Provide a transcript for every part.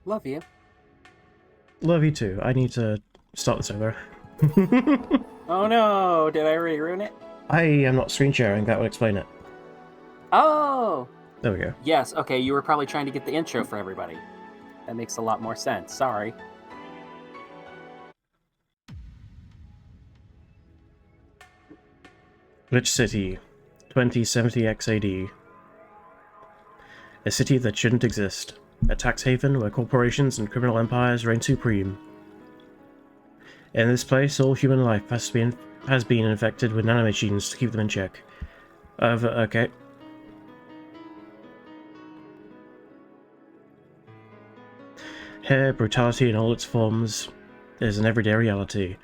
Love you. Love you too. I need to start this over. Oh no, did I already ruin it? I am not screen sharing, that would explain it. Oh! There we go. Yes, okay, you were probably trying to get the intro for everybody. That makes a lot more sense, sorry. Glitch City, 2070 XAD. A city that shouldn't exist. A tax haven where corporations and criminal empires reign supreme. In this place, all human life has been infected with nanomachines to keep them in check. Okay. Here, brutality in all its forms is an everyday reality.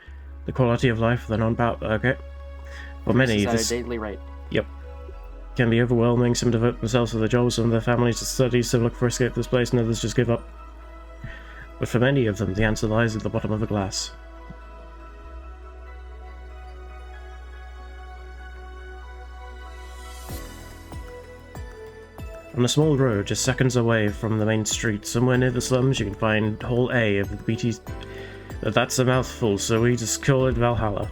The quality of life of the okay. For many, this is at a daily rate. Yep. Can be overwhelming. Some devote themselves to their jobs and their families to studies, some look for escape to this place, and others just give up. But for many of them, the answer lies at the bottom of the glass. On a small road, just seconds away from the main street, somewhere near the slums, you can find Hall A of the BT. That's a mouthful, so we just call it Valhalla.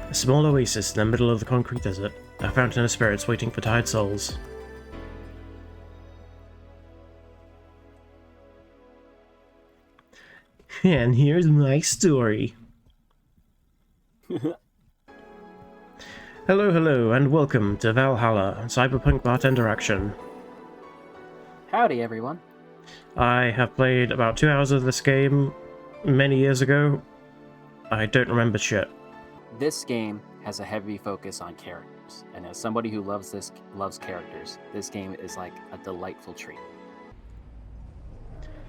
A small oasis in the middle of the concrete desert, a fountain of spirits waiting for tired souls. And here's my story. Hello, and welcome to Valhalla, Cyberpunk Bartender Action. Howdy, everyone. I have played about 2 hours of this game many years ago. I don't remember shit. This game has a heavy focus on characters, and as somebody who loves characters, this game is like a delightful treat.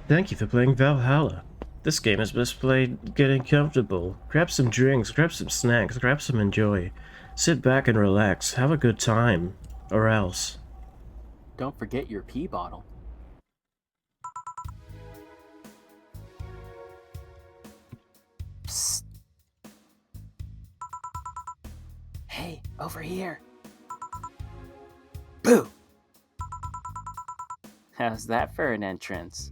Thank you for playing Valhalla. This game is best played getting comfortable. Grab some drinks, grab some snacks, grab some enjoy. Sit back and relax, have a good time. Or else. Don't forget your pee bottle. Psst. Hey, over here. Boo! How's that for an entrance?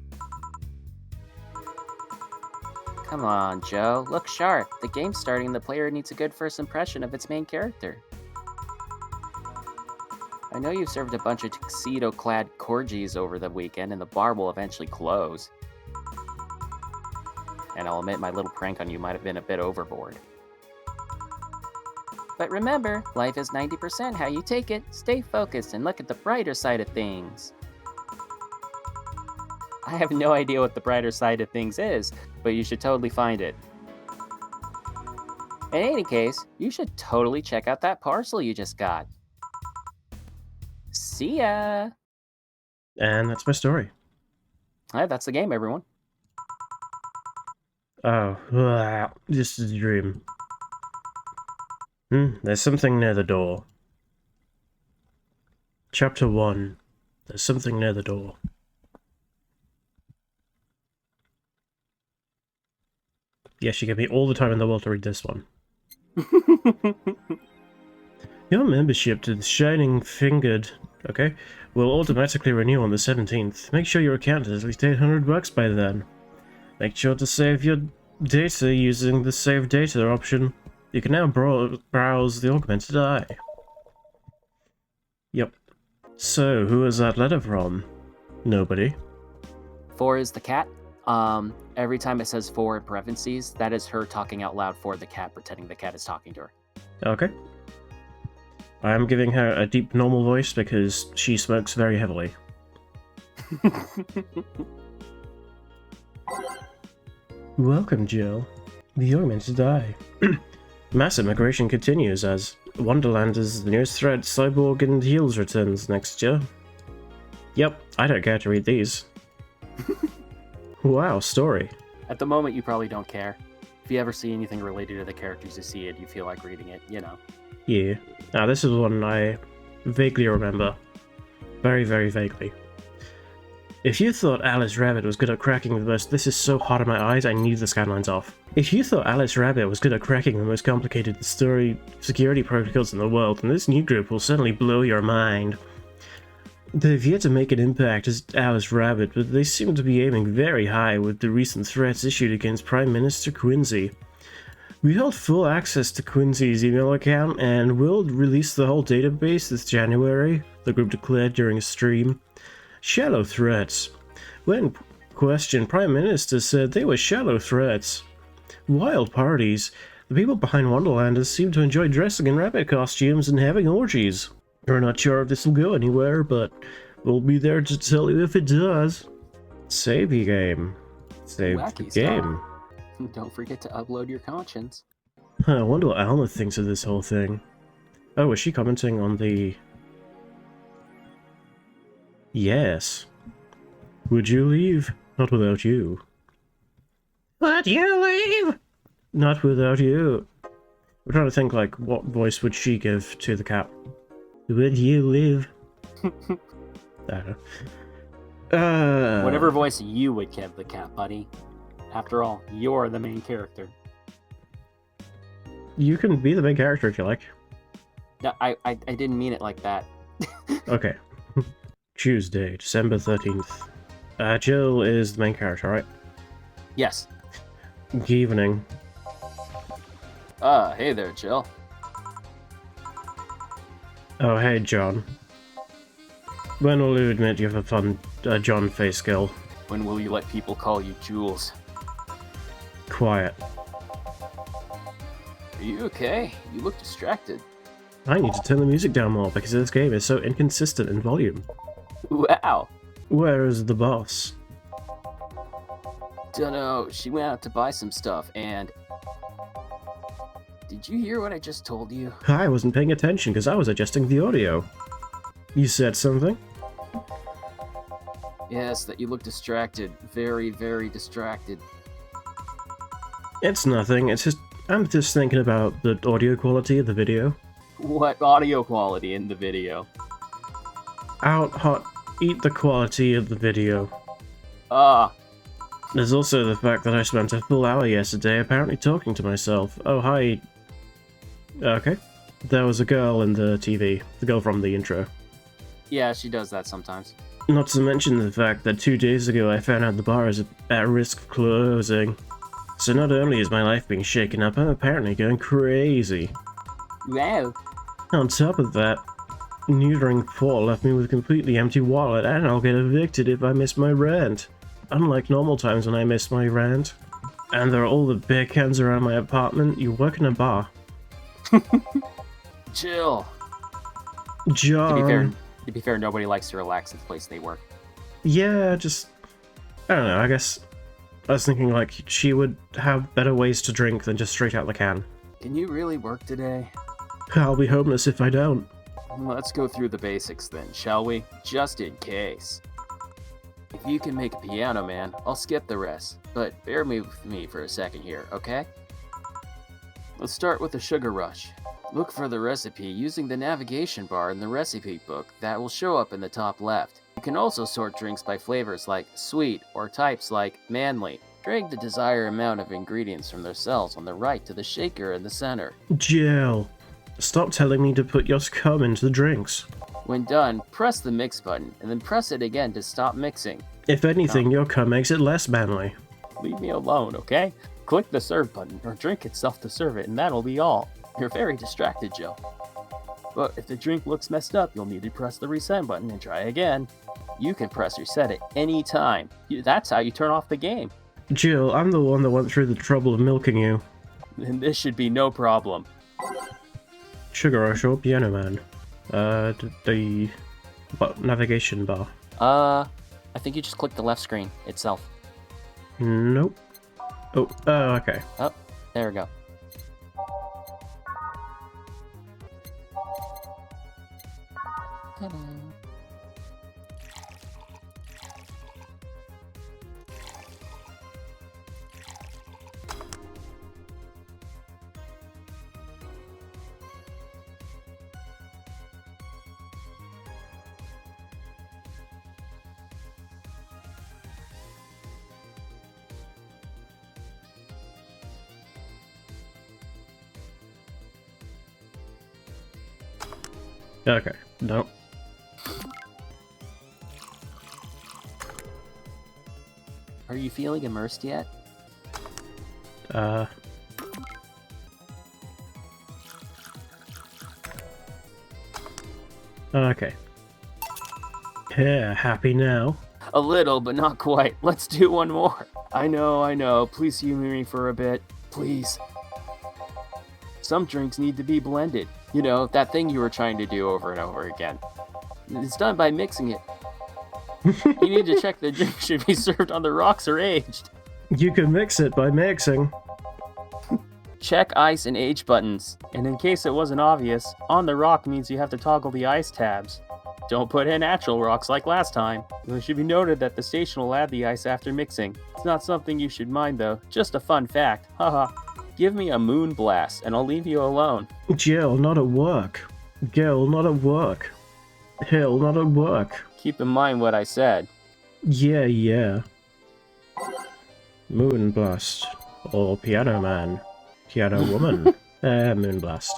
Come on, Joe. Look sharp. The game's starting and the player needs a good first impression of its main character. I know you've served a bunch of tuxedo-clad corgis over the weekend and the bar will eventually close. And I'll admit my little prank on you might have been a bit overboard. But remember, life is 90% how you take it. Stay focused and look at the brighter side of things. I have no idea what the brighter side of things is, but you should totally find it. In any case, you should totally check out that parcel you just got. See ya! And that's my story. Alright, that's the game, everyone. Oh, just a dream. There's something near the door. Chapter 1. There's something near the door. Yes, you give me all the time in the world to read this one. Your membership to the Shining Fingered, will automatically renew on the 17th. Make sure your account is at least $800 by then. Make sure to save your data using the Save Data option. You can now browse the augmented eye. Yep. So, who is that letter from? Nobody. 4 is the cat. Every time it says 4 in parentheses, that is her talking out loud for the cat, pretending the cat is talking to her. Okay. I am giving her a deep normal voice because she smokes very heavily. Welcome, Jill. The augmented eye. Mass immigration continues as Wonderland is the nearest threat. Cyborg and Heels returns next year. Yep, I don't care to read these. Wow, story. At the moment, you probably don't care. If you ever see anything related to the characters you see it, you feel like reading it, you know. Yeah. Now, this is one I vaguely remember. Very, very vaguely. If you thought Alice Rabbit was good at cracking the most— this is so hot in my eyes, I need the scanlines off. If you thought Alice Rabbit was good at cracking the most complicated story security protocols in the world, then this new group will certainly blow your mind. They've yet to make an impact as Alice Rabbit, but they seem to be aiming very high with the recent threats issued against Prime Minister Quincy. We held full access to Quincy's email account and will release the whole database this January, the group declared during a stream. Shallow threats. When questioned, Prime Minister said they were shallow threats. Wild parties. The people behind Wonderlanders seem to enjoy dressing in rabbit costumes and having orgies. We're not sure if this will go anywhere, but we'll be there to tell you if it does. Save your game. Save the game. Don't forget to upload your conscience. I wonder what Alma thinks of this whole thing. Oh, was she commenting on the... Yes. Would you leave? Not without you. Would you leave? Not without you. I'm trying to think, like, what voice would she give to the cat? Would you leave? I don't know. Whatever voice you would give the cat, buddy. After all, you're the main character. You can be the main character if you like. No, I didn't mean it like that. Okay. Tuesday, December 13th. Jill is the main character, right? Yes. Good evening. Hey there, Jill. Oh, hey, John. When will you admit you have a fun John face skill? When will you let people call you Jules? Quiet. Are you okay? You look distracted. I need to turn the music down more because this game is so inconsistent in volume. Wow. Where is the boss? Dunno, she went out to buy some stuff and... Did you hear what I just told you? I wasn't paying attention because I was adjusting the audio. You said something? Yes, that you look distracted. Very, very distracted. It's nothing, it's just... I'm just thinking about the audio quality of the video. What audio quality in the video? Out hot, eat the quality of the video. Ah. There's also the fact that I spent a full hour yesterday apparently talking to myself. Oh, hi. Okay. There was a girl in the TV. The girl from the intro. Yeah, she does that sometimes. Not to mention the fact that 2 days ago I found out the bar is at risk of closing. So not only is my life being shaken up, I'm apparently going crazy. Wow. On top of that, neutering 4 left me with a completely empty wallet, and I'll get evicted if I miss my rent. Unlike normal times when I miss my rent. And there are all the beer cans around my apartment. You work in a bar. Jill. John. To be fair, nobody likes to relax at the place they work. Yeah, just... I don't know, I guess... I was thinking, like, she would have better ways to drink than just straight out the can. Can you really work today? I'll be homeless if I don't. Let's go through the basics then, shall we? Just in case. If you can make a piano man, I'll skip the rest, but bear with me for a second here, okay? Let's start with the sugar rush. Look for the recipe using the navigation bar in the recipe book that will show up in the top left. You can also sort drinks by flavors like sweet or types like manly. Drag the desired amount of ingredients from their cells on the right to the shaker in the center. Jill, stop telling me to put your cum into the drinks. When done, press the mix button, and then press it again to stop mixing. If anything, your cum makes it less manly. Leave me alone, okay? Click the serve button, or drink itself to serve it, and that'll be all. You're very distracted, Jill. But if the drink looks messed up, you'll need to press the reset button and try again. You can press reset at any time. That's how you turn off the game. Jill, I'm the one that went through the trouble of milking you. Then this should be no problem. Sugar Rush or Piano Man? The navigation bar. I think you just click the left screen itself. Nope. Oh, okay. Oh, there we go. Ta-da. Okay, no. Are you feeling immersed yet? Okay. Yeah, happy now? A little, but not quite. Let's do one more. I know. Please humor me for a bit. Please. Some drinks need to be blended. You know, that thing you were trying to do over and over again. It's done by mixing it. You need to check the drink should be served on the rocks or aged. You can mix it by mixing. Check ice and age buttons. And in case it wasn't obvious, on the rock means you have to toggle the ice tabs. Don't put in natural rocks like last time. It should be noted that the station will add the ice after mixing. It's not something you should mind though, just a fun fact. Haha. Give me a moon blast and I'll leave you alone. Jill, not at work. Gil, not at work. Hill, not at work. Keep in mind what I said. Yeah. Moonblast. Or Piano Man. Piano Woman. Moonblast.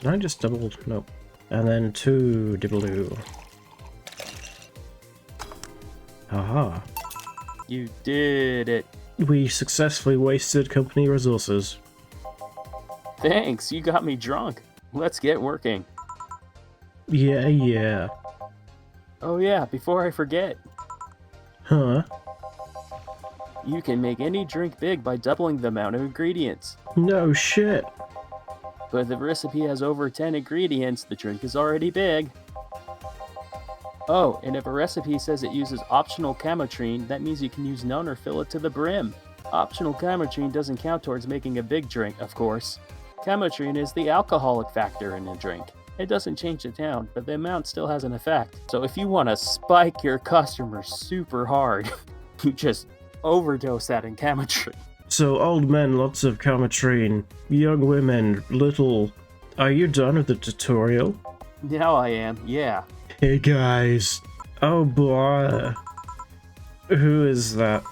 Can I just double? Nope. And then 2 dibbloo. Haha. You did it. We successfully wasted company resources. Thanks, you got me drunk. Let's get working. Yeah. Oh yeah, before I forget. Huh? You can make any drink big by doubling the amount of ingredients. No shit. But if the recipe has over 10 ingredients, the drink is already big. Oh, and if a recipe says it uses optional camotrine, that means you can use none or fill it to the brim. Optional camotrine doesn't count towards making a big drink, of course. Camotrine is the alcoholic factor in a drink. It doesn't change the town, but the amount still has an effect. So if you want to spike your customers super hard, you just overdose that in camotrine. So old men, lots of camotrine. Young women, little. Are you done with the tutorial? Now I am, yeah. Hey guys. Oh boy. Who is that?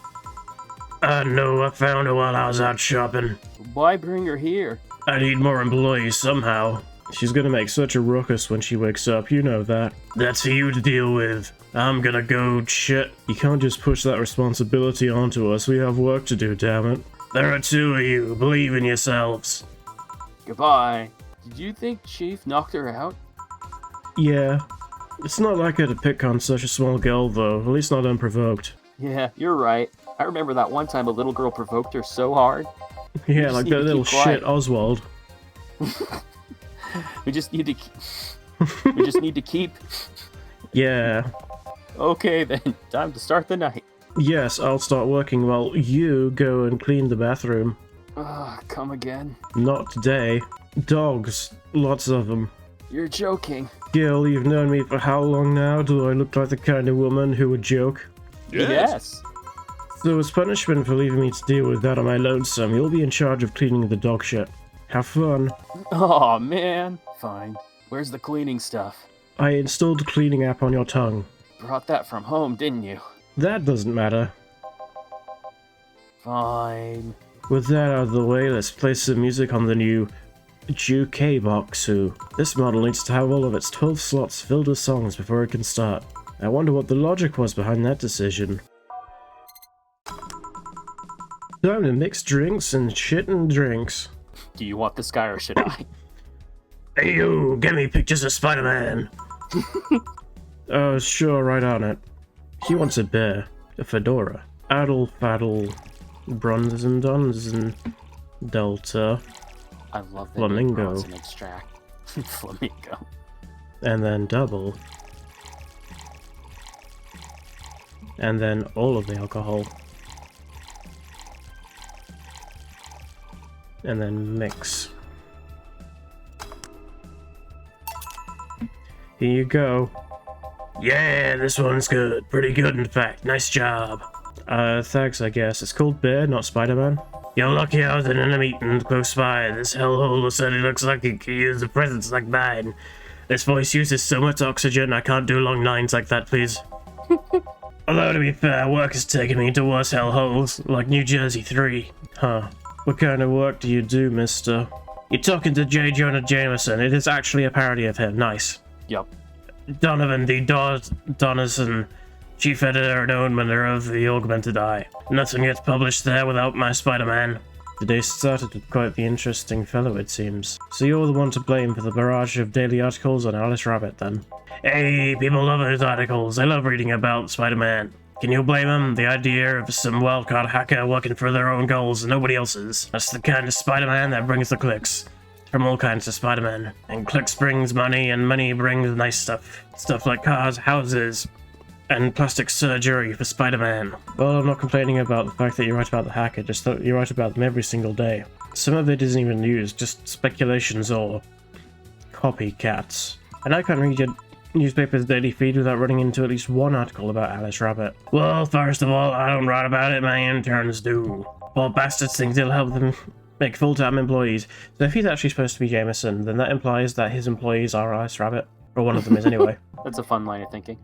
I know, I found her while I was out shopping. Why bring her here? I need more employees somehow. She's gonna make such a ruckus when she wakes up, you know that. That's for you to deal with. I'm gonna go shit. You can't just push that responsibility onto us. We have work to do, damn it. There are 2 of you. Believe in yourselves. Goodbye. Did you think Chief knocked her out? Yeah. It's not like her to pick on such a small girl, though. At least not unprovoked. Yeah, you're right. I remember that one time a little girl provoked her so hard. Yeah, like that little shit Oswald. We just need to keep. Yeah. Okay then, time to start the night. Yes, I'll start working while you go and clean the bathroom. Come again? Not today. Dogs. Lots of them. You're joking. Gil, you've known me for how long now? Do I look like the kind of woman who would joke? Yes. So as punishment for leaving me to deal with that on my lonesome, you'll be in charge of cleaning the dog shit. Have fun. Aw, man. Fine. Where's the cleaning stuff? I installed the cleaning app on your tongue. Brought that from home, didn't you? That doesn't matter. Fine. With that out of the way, let's play some music on the new Jukeboxu. This model needs to have all of its 12 slots filled with songs before it can start. I wonder what the logic was behind that decision. Time to mix drinks and shit and drinks. Do you want this guy or should I? Hey you, get me pictures of Spider-Man! Oh, sure, right on it. He wants a bear, a fedora, addle, faddle, bronze and donzen, delta, I love the flamingo, name extract. Flamingo. and then double, and then all of the alcohol, and then mix. Here you go. Yeah, this one's good. Pretty good, in fact. Nice job. Thanks, I guess. It's called Bear, not Spider-Man. You're lucky I was in an meeting close by. This hellhole said he looks like he could use a presence like mine. This voice uses so much oxygen, I can't do long lines like that, please. Although, to be fair, work has taken me to worse hellholes, like New Jersey 3. Huh. What kind of work do you do, mister? You're talking to J. Jonah Jameson. It is actually a parody of him. Nice. Yup. Donovan D. Donison, chief editor and owner of the Augmented Eye. Nothing gets published there without my Spider-Man. The day started with quite the interesting fellow, it seems. So you're the one to blame for the barrage of daily articles on Alice Rabbit, then? Hey, people love those articles. They love reading about Spider-Man. Can you blame them? The idea of some wildcard hacker working for their own goals and nobody else's. That's the kind of Spider-Man that brings the clicks. From all kinds of Spider-Man. And clicks brings money, and money brings nice stuff. Stuff like cars, houses, and plastic surgery for Spider-Man. Well, I'm not complaining about the fact that you write about the hacker, just that you write about them every single day. Some of it isn't even news, just speculations or copycats. And I can't read your newspaper's daily feed without running into at least one article about Alice Rabbit. Well, first of all, I don't write about it, my interns do. Poor bastards think they'll help them make full-time employees. So if he's actually supposed to be Jameson, then that implies that his employees are Alice Rabbit. Or one of them is anyway. That's a fun line of thinking.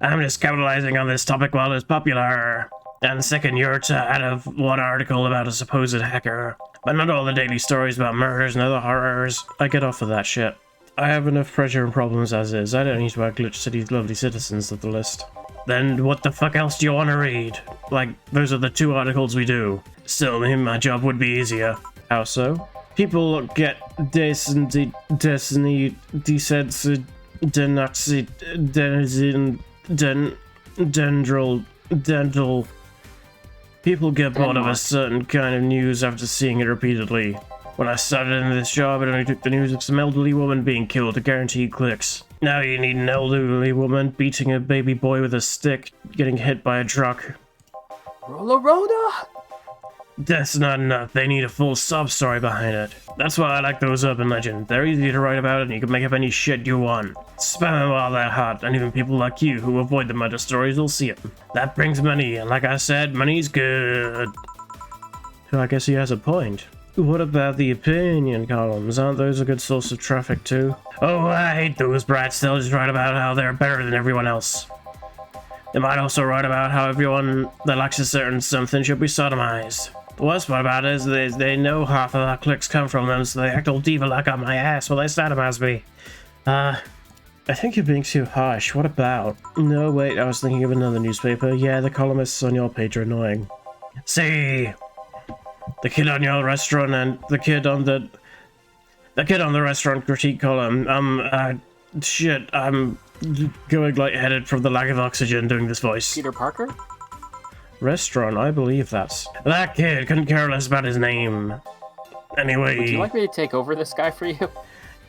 I'm just capitalizing on this topic while it's popular. And second, you're to add of one article about a supposed hacker. But not all the daily stories about murders and other horrors. I get off of that shit. I have enough pressure and problems as is. I don't need to add Glitch City's lovely citizens to the list. Then what the fuck else do you want to read? Like, those are the two articles we do. Still, my job would be easier. How so? People get denizen, desensi, denaxi, denizin, dental. People get bored of a certain kind of news after seeing it repeatedly. When I started in this job, it only took the news of some elderly woman being killed to guarantee clicks. Now you need an elderly woman beating a baby boy with a stick, getting hit by a truck. Rhoda? That's not enough. They need a full sob story behind it. That's why I like those urban legends. They're easy to write about and you can make up any shit you want. Spam them while they're hot, and even people like you who avoid the murder stories will see them. That brings money, and like I said, money's good. So I guess he has a point. What about the opinion columns? Aren't those a good source of traffic too? Oh, I hate those brats. They'll just write about how they're better than everyone else. They might also write about how everyone that likes a certain something should be sodomized. The worst part about it is they know half of our clicks come from them, so they act all diva-like on my ass while they sodomize me. I think you're being too harsh. What about? No, wait, I was thinking of another newspaper. Yeah, the columnists on your page are annoying. See, the kid on your restaurant and the kid on the restaurant critique column. Shit, I'm going lightheaded from the lack of oxygen doing this voice. Peter Parker? Restaurant, I believe that's... That kid couldn't care less about his name. Anyway... Would you like me to take over this guy for you?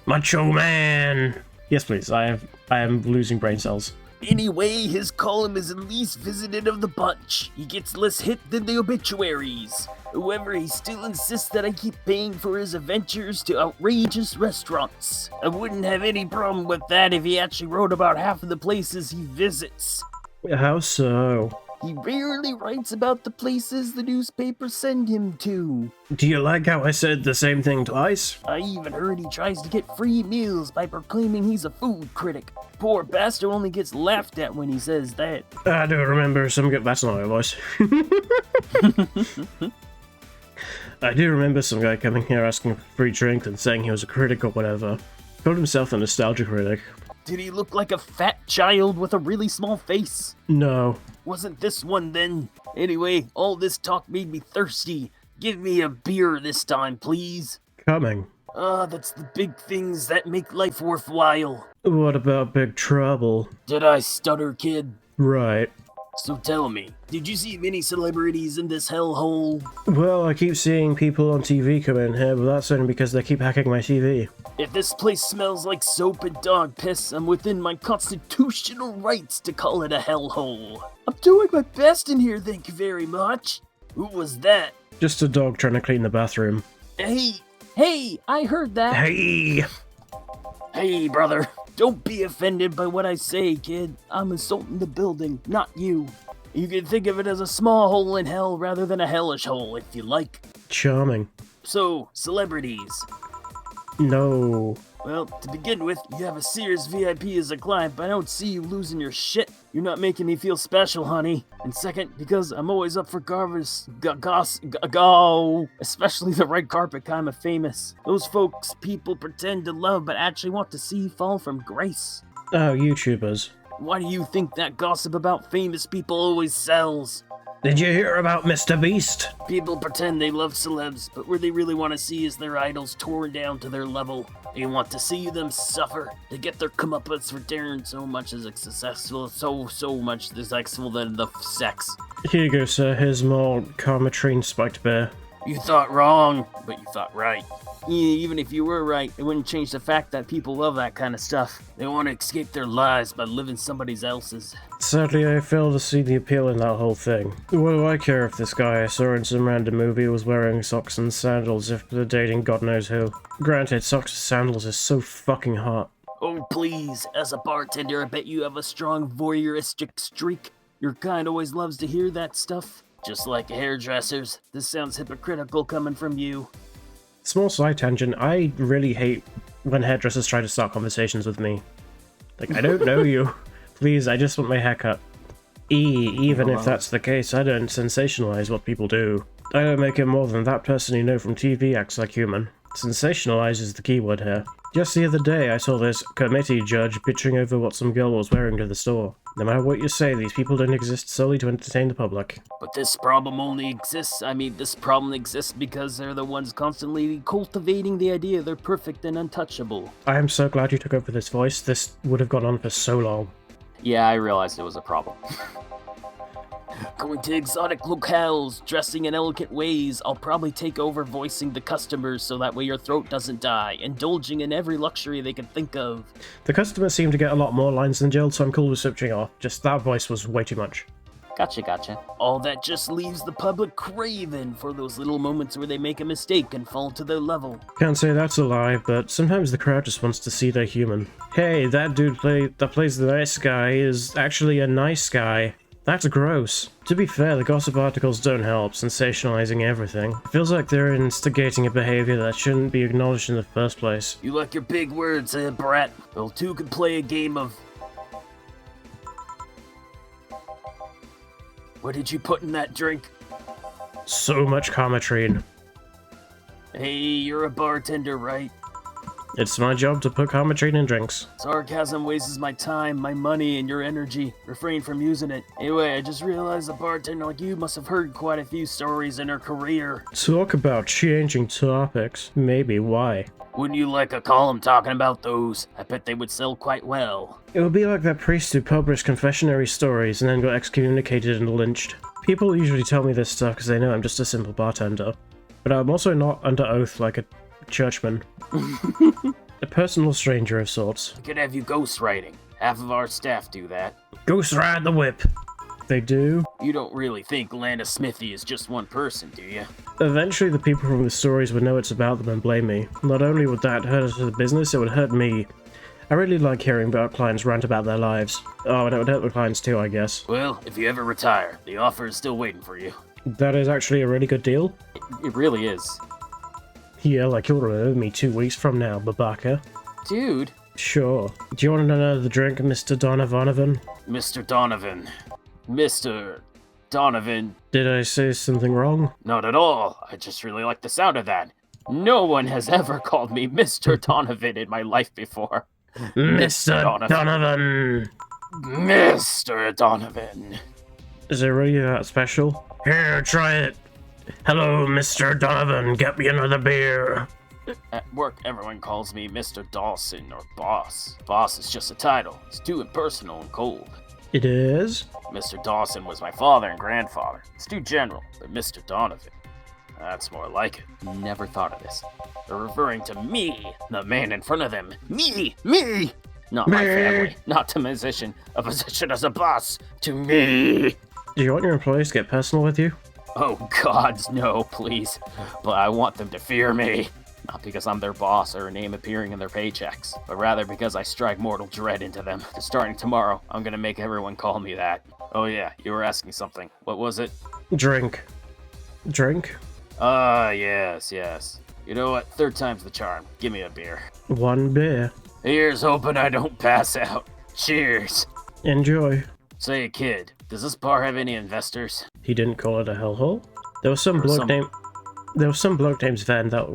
Macho Man! Yes, please. I am losing brain cells. Anyway, his column is the least visited of the bunch. He gets less hit than the obituaries. However, he still insists that I keep paying for his adventures to outrageous restaurants. I wouldn't have any problem with that if he actually wrote about half of the places he visits. How so? He rarely writes about the places the newspapers send him to. Do you like how I said the same thing twice? I even heard he tries to get free meals by proclaiming he's a food critic. Poor bastard only gets laughed at when he says that. I do remember some... That's not my voice. I do remember some guy coming here asking for a free drink and saying he was a critic or whatever. Called himself a nostalgia critic. Did he look like a fat child with a really small face? No. Wasn't this one then? Anyway, all this talk made me thirsty. Give me a beer this time, please. Coming. That's the big things that make life worthwhile. What about Big Trouble? Did I stutter, kid? Right. So tell me, did you see many celebrities in this hellhole? Well, I keep seeing people on TV come in here, but that's only because they keep hacking my TV. If this place smells like soap and dog piss, I'm within my constitutional rights to call it a hellhole. I'm doing my best in here, thank you very much. Who was that? Just a dog trying to clean the bathroom. Hey, I heard that. Hey, brother. Don't be offended by what I say, kid. I'm insulting the building, not you. You can think of it as a small hole in hell rather than a hellish hole, if you like. Charming. So, celebrities. No. Well, to begin with, you have a serious VIP as a client, but I don't see you losing your shit. You're not making me feel special, honey. And second, because I'm always up for go, especially the red carpet kind of famous. Those folks people pretend to love, but actually want to see fall from grace. Oh, YouTubers. Why do you think that gossip about famous people always sells? Did you hear about Mr. Beast? People pretend they love celebs, but what they really want to see is their idols torn down to their level. They want to see them suffer. They get their comeuppance for daring so much as successful, so much successful than the sex. Here you go, sir. Here's more Karma Train Spiked Bear. You thought wrong, but you thought right. Even if you were right, it wouldn't change the fact that people love that kind of stuff. They want to escape their lives by living somebody else's. Sadly, I fail to see the appeal in that whole thing. What do I care if this guy I saw in some random movie was wearing socks and sandals if they're dating God knows who? Granted, socks and sandals is so fucking hot. Oh please, as a bartender, I bet you have a strong voyeuristic streak. Your kind always loves to hear that stuff. Just like hairdressers, this sounds hypocritical coming from you. Small side tangent, I really hate when hairdressers try to start conversations with me. Like, I don't know you. Please, I just want my haircut. Even if that's the case, I don't sensationalize what people do. I don't make it more than that person you know from TV acts like human. Sensationalize is the keyword here. Just the other day, I saw this committee judge bitching over what some girl was wearing to the store. No matter what you say, these people don't exist solely to entertain the public. But this problem exists because they're the ones constantly cultivating the idea they're perfect and untouchable. I am so glad you took over this voice. This would have gone on for so long. Yeah, I realized it was a problem. Going to exotic locales, dressing in elegant ways, I'll probably take over voicing the customers so that way your throat doesn't die, indulging in every luxury they can think of. The customers seem to get a lot more lines than Jill, so I'm cool with switching off. Just that voice was way too much. Gotcha. All that just leaves the public craving for those little moments where they make a mistake and fall to their level. Can't say that's a lie, but sometimes the crowd just wants to see they're human. Hey, that dude that plays the nice guy is actually a nice guy. That's gross. To be fair, the gossip articles don't help, sensationalizing everything. It feels like they're instigating a behavior that shouldn't be acknowledged in the first place. You like your big words, brat? Well, two can play a game of... What did you put in that drink? So much Karma Train. Hey, you're a bartender, right? It's my job to put Karma Train in drinks. Sarcasm wastes my time, my money, and your energy. Refrain from using it. Anyway, I just realized a bartender like you must have heard quite a few stories in her career. Talk about changing topics. Maybe, why? Wouldn't you like a column talking about those? I bet they would sell quite well. It would be like that priest who published confessionary stories and then got excommunicated and lynched. People usually tell me this stuff because they know I'm just a simple bartender. But I'm also not under oath like a churchman. A personal stranger of sorts. I could have you ghostwriting. Half of our staff do that. Ghost ride the whip. They do? You don't really think Lana Smithy is just one person, do you? Eventually the people from the stories would know it's about them and blame me. Not only would that hurt us as a business, it would hurt me. I really like hearing about clients rant about their lives. Oh, and it would hurt the clients too, I guess. Well, if you ever retire, the offer is still waiting for you. That is actually a really good deal. It really is. Yeah, like you'll remember me 2 weeks from now, Babaka. Dude. Sure. Do you want another drink, Mr. Donovan? Mr. Donovan. Mr. Donovan. Did I say something wrong? Not at all. I just really like the sound of that. No one has ever called me Mr. Donovan in my life before. Mr. Donovan! Mr. Donovan. Is it really that special? Here, try it. Hello, Mr. Donovan, get me another beer. At work, everyone calls me Mr. Dawson or Boss. Boss is just a title. It's too impersonal and cold. It is? Mr. Dawson was my father and grandfather. It's too general, but Mr. Donovan, that's more like it. Never thought of this. They're referring to me, the man in front of them. Me! Not my family, not the musician. A position as a boss, to me. Do you want your employees to get personal with you? Oh gods, no, please. But I want them to fear me. Not because I'm their boss or a name appearing in their paychecks, but rather because I strike mortal dread into them. Starting tomorrow, I'm gonna make everyone call me that. Oh yeah, you were asking something. What was it? Drink. Drink? Yes. You know what? Third time's the charm. Give me a beer. 1 beer. Here's hoping I don't pass out. Cheers. Enjoy. Say, kid, does this bar have any investors? He didn't call it a hellhole? There was some bloke named Sven that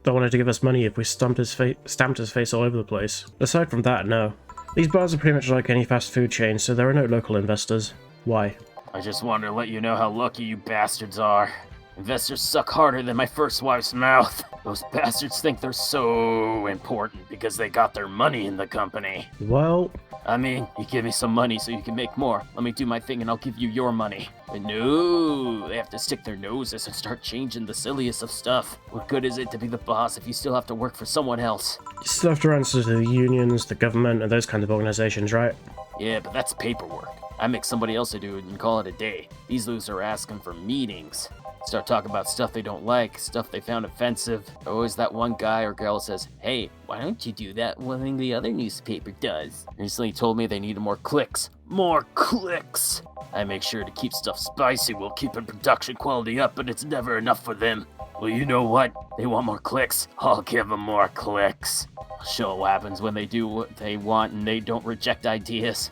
wanted to give us money if we stamped his face all over the place. Aside from that, no. These bars are pretty much like any fast food chain, so there are no local investors. Why? I just wanted to let you know how lucky you bastards are. Investors suck harder than my first wife's mouth. Those bastards think they're so important because they got their money in the company. Well, I mean, you give me some money so you can make more. Let me do my thing and I'll give you your money. But no, they have to stick their noses and start changing the silliest of stuff. What good is it to be the boss if you still have to work for someone else? you still have to answer to the unions, the government, and those kind of organizations, right? Yeah, but that's paperwork. I make somebody else to do it and call it a day. These losers are asking for meetings. Start talking about stuff they don't like, stuff they found offensive. Always that one guy or girl says, hey, why don't you do that one thing the other newspaper does? Recently told me they needed more clicks. More clicks! I make sure to keep stuff spicy while keeping production quality up, but it's never enough for them. Well, you know what? They want more clicks. I'll give them more clicks. I'll show what happens when they do what they want and they don't reject ideas.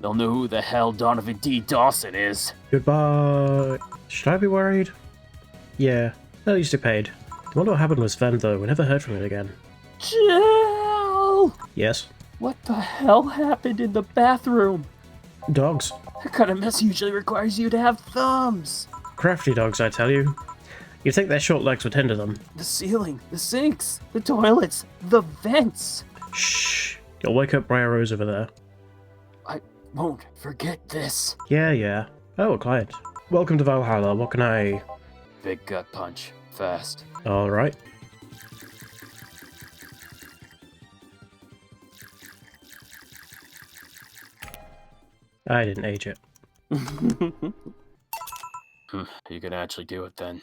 They'll know who the hell Donovan D. Dawson is. Goodbye. Should I be worried? Yeah, at least it paid. I wonder what happened with Sven though, we never heard from him again. Jill! Yes? What the hell happened in the bathroom? Dogs. That kind of mess usually requires you to have thumbs. Crafty dogs, I tell you. You'd think their short legs would hinder them. The ceiling, the sinks, the toilets, the vents. Shh. You'll wake up Briar Rose over there. I won't forget this. Yeah. Oh, a client. Welcome to Valhalla, what can I... Big gut punch. Fast. Alright. I didn't age it. You can actually do it then.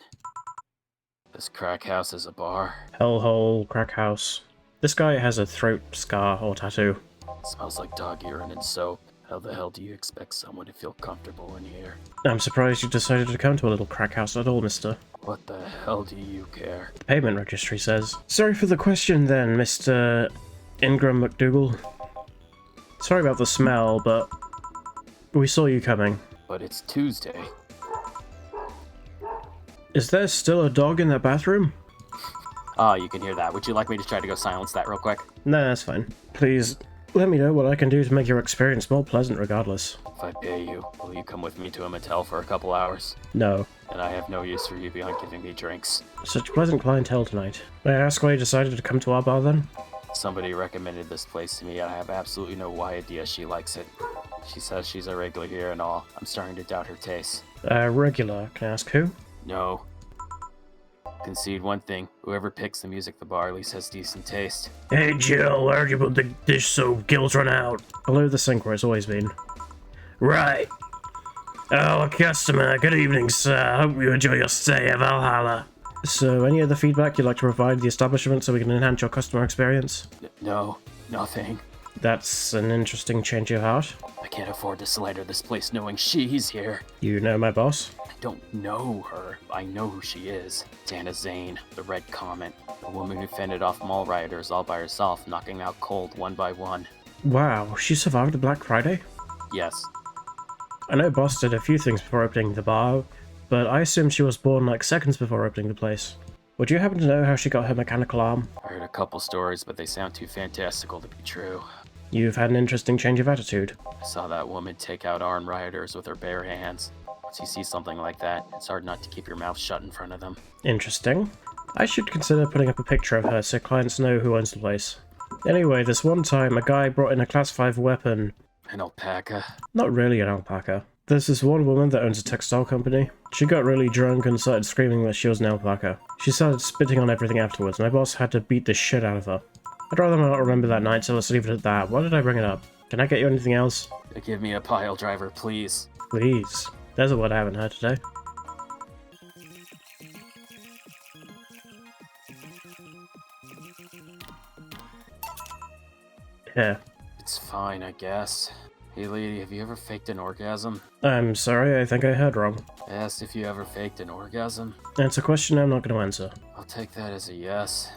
This crack house is a bar. Hellhole, crack house. This guy has a throat scar or tattoo. Smells like dog urine and soap. How the hell do you expect someone to feel comfortable in here? I'm surprised you decided to come to a little crack house at all, mister. What the hell do you care? The payment registry says. Sorry for the question then, Mr. Ingram McDougal. Sorry about the smell, but we saw you coming. But it's Tuesday. Is there still a dog in that bathroom? Ah, you can hear that. Would you like me to try to go silence that real quick? No, that's fine. Please, let me know what I can do to make your experience more pleasant regardless. If I pay you, will you come with me to a motel for a couple hours? No. And I have no use for you beyond giving me drinks. Such pleasant clientele tonight. May I ask why you decided to come to our bar then? Somebody recommended this place to me and I have absolutely no idea she likes it. She says she's a regular here and all. I'm starting to doubt her taste. Regular. Can I ask who? No. Concede one thing. Whoever picks the music at the bar at least has decent taste. Hey Jill, where'd you put the dish soap? Gills run out. Below the sink where it's always been. Right. Oh, a customer. Good evening, sir. Hope you enjoy your stay at Valhalla. So, any other feedback you'd like to provide the establishment so we can enhance your customer experience? No, nothing. That's an interesting change of heart. I can't afford to slander this place knowing she's here. You know my boss? I don't know her. I know who she is. Dana Zane, the Red Comet. A woman who fended off mall rioters all by herself, knocking out cold one by one. Wow, she survived the Black Friday? Yes. I know Boss did a few things before opening the bar, but I assumed she was born like seconds before opening the place. Would you happen to know how she got her mechanical arm? I heard a couple stories, but they sound too fantastical to be true. You've had an interesting change of attitude. I saw that woman take out armed rioters with her bare hands. Once you see something like that, it's hard not to keep your mouth shut in front of them. Interesting. I should consider putting up a picture of her so clients know who owns the place. Anyway, this one time a guy brought in a class 5 weapon. An alpaca? Not really an alpaca. There's this one woman that owns a textile company. She got really drunk and started screaming that she was an alpaca. She started spitting on everything afterwards. My boss had to beat the shit out of her. I'd rather not remember that night, so let's leave it at that. Why did I bring it up? Can I get you anything else? Give me a pile driver, please. Please. There's a word I haven't heard today. Here. It's fine, I guess. Hey lady, have you ever faked an orgasm? I'm sorry, I think I heard wrong. I asked if you ever faked an orgasm. It's a question I'm not going to answer. I'll take that as a yes.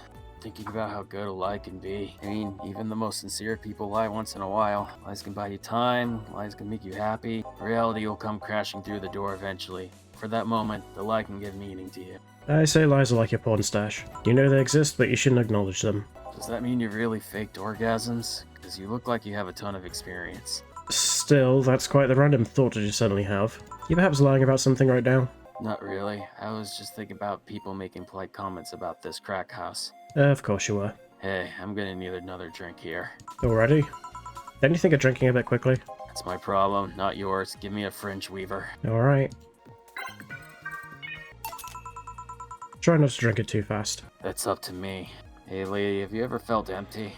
thinking about how good a lie can be. I mean, even the most sincere people lie once in a while. Lies can buy you time, lies can make you happy. Reality will come crashing through the door eventually. For that moment, the lie can give meaning to you. I say lies are like your porn stash. You know they exist, but you shouldn't acknowledge them. Does that mean you've really faked orgasms? Because you look like you have a ton of experience. Still, that's quite the random thought that you suddenly have. You perhaps lying about something right now? Not really. I was just thinking about people making polite comments about this crack house. Of course you were. Hey, I'm gonna need another drink here. Already? Don't you think of drinking a bit quickly? That's my problem, not yours. Give me a fringe weaver. Alright. Try not to drink it too fast. That's up to me. Hey Lee, have you ever felt empty?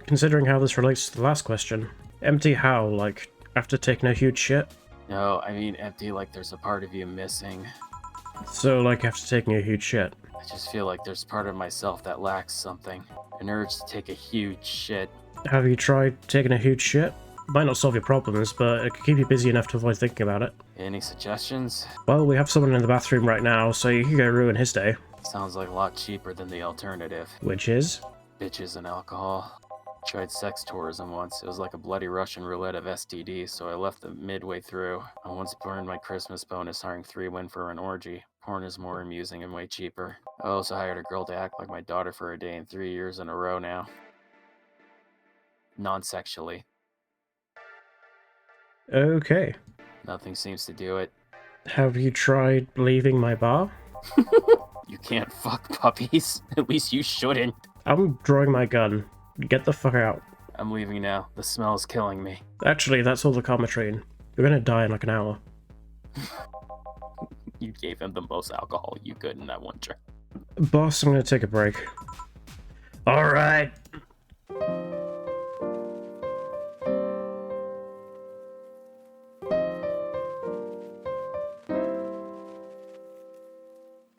Considering how this relates to the last question. Empty how? Like, after taking a huge shit? No, I mean empty like there's a part of you missing. So, like, after taking a huge shit. I just feel like there's part of myself that lacks something. An urge to take a huge shit. Have you tried taking a huge shit? Might not solve your problems, but it could keep you busy enough to avoid thinking about it. Any suggestions? Well, we have someone in the bathroom right now, so you could go ruin his day. Sounds like a lot cheaper than the alternative. Which is? Bitches and alcohol. Tried sex tourism once. It was like a bloody Russian roulette of STDs, so I left them midway through. I once burned my Christmas bonus hiring 3 women for an orgy. Porn is more amusing and way cheaper. I also hired a girl to act like my daughter for a day in 3 years in a row now. Non-sexually. Okay. Nothing seems to do it. Have you tried leaving my bar? You can't fuck puppies. At least you shouldn't. I'm drawing my gun. Get the fuck out. I'm leaving now. The smell is killing me. Actually, that's all the Comatrine. You're gonna die in like an hour. You gave him the most alcohol you could in that one drink. Boss, I'm gonna take a break. Alright.